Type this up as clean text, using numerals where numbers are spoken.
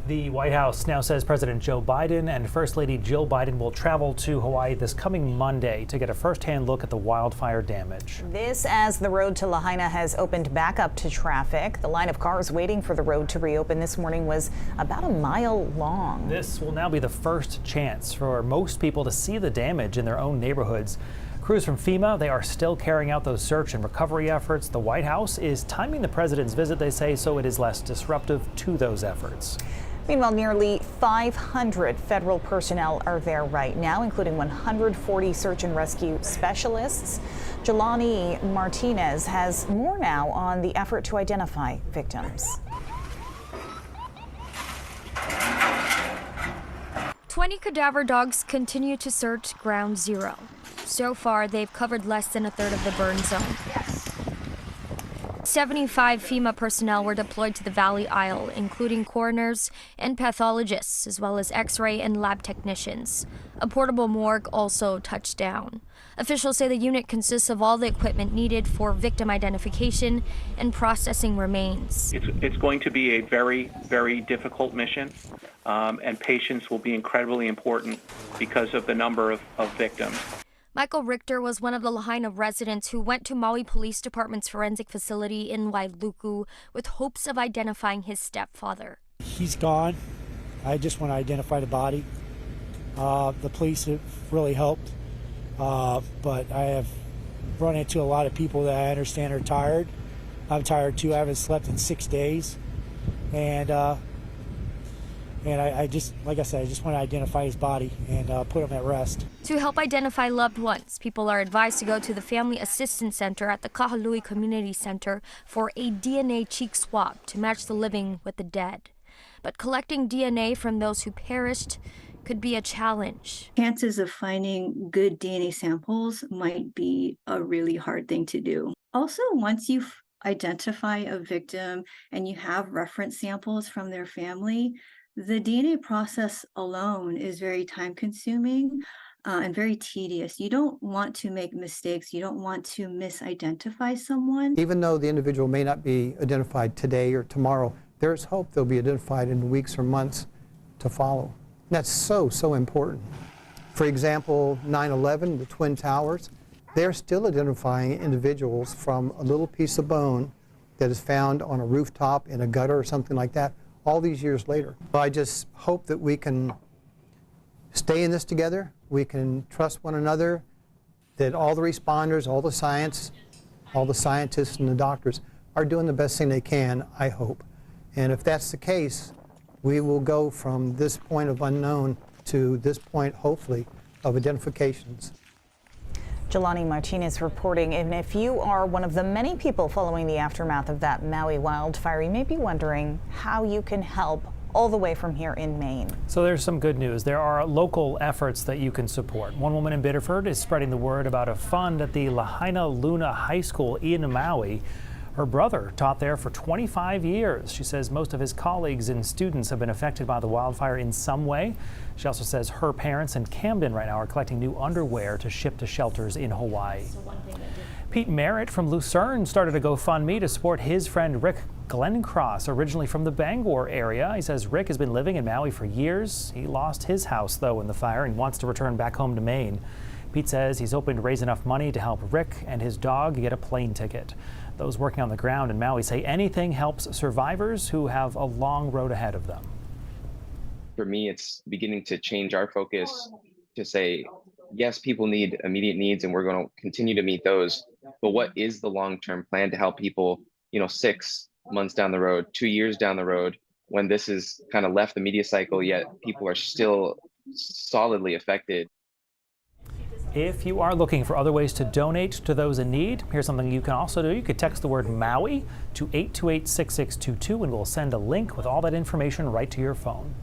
The White House now says President Joe Biden and First Lady Jill Biden will travel to Hawaii this coming Monday to get a first-hand look at the wildfire damage. This as the road to Lahaina has opened back up to traffic. The line of cars waiting for the road to reopen this morning was about a mile long. This will now be the first chance for most people to see the damage in their own neighborhoods. Crews from FEMA, they are still carrying out those search and recovery efforts. The White House is timing the president's visit, they say, so it is less disruptive to those efforts. Meanwhile, nearly 500 federal personnel are there right now, including 140 search and rescue specialists. Jelani Martinez has more now on the effort to identify victims. 20 cadaver dogs continue to search Ground Zero. So far, they've covered less than a third of the burn zone. 75 FEMA personnel were deployed to the Valley Isle, including coroners and pathologists, as well as X-ray and lab technicians. A portable morgue also touched down. Officials say the unit consists of all the equipment needed for victim identification and processing remains. It's going to be a very, very difficult mission, and patience will be incredibly important because of the number of victims. Michael Richter was one of the Lahaina residents who went to Maui Police Department's forensic facility in Wailuku with hopes of identifying his stepfather. He's gone. I just want to identify the body. The police have really helped, but I have run into a lot of people that I understand are tired. I'm tired too. I haven't slept in 6 days, and I just, like I said, I just want to identify his body and put him at rest. To help identify loved ones, people are advised to go to the Family Assistance Center at the Kahalui Community Center for a DNA cheek swab to match the living with the dead. But collecting DNA from those who perished could be a challenge. Chances of finding good DNA samples might be a really hard thing to do. Also, once you identify a victim and you have reference samples from their family, the DNA process alone is very time-consuming and very tedious. You don't want to make mistakes. You don't want to misidentify someone. Even though the individual may not be identified today or tomorrow, there's hope they'll be identified in weeks or months to follow. And that's so important. For example, 9/11, the Twin Towers, they're still identifying individuals from a little piece of bone that is found on a rooftop in a gutter or something like that, all these years later. I just hope that we can stay in this together, we can trust one another, that all the responders, all the science, all the scientists and the doctors are doing the best thing they can, I hope. And if that's the case, we will go from this point of unknown to this point, hopefully, of identifications. Jelani Martinez reporting, and if you are one of the many people following the aftermath of that Maui wildfire, you may be wondering how you can help all the way from here in Maine. So there's some good news. There are local efforts that you can support. One woman in Biddeford is spreading the word about a fund at the Lahaina Luna High School in Maui. Her brother taught there for 25 years. She says most of his colleagues and students have been affected by the wildfire in some way. She also says her parents in Camden right now are collecting new underwear to ship to shelters in Hawaii. Pete Merritt from Lucerne started a GoFundMe to support his friend Rick Glencross, originally from the Bangor area. He says Rick has been living in Maui for years. He lost his house, though, in the fire and wants to return back home to Maine. Pete says he's hoping to raise enough money to help Rick and his dog get a plane ticket. Those working on the ground in Maui say anything helps survivors who have a long road ahead of them. For me, it's beginning to change our focus to say, yes, people need immediate needs and we're going to continue to meet those. But what is the long-term plan to help people, 6 months down the road, 2 years down the road, when this is kind of left the media cycle, yet people are still solidly affected? If you are looking for other ways to donate to those in need, here's something you can also do. You could text the word Maui to 828-6622 and we'll send a link with all that information right to your phone.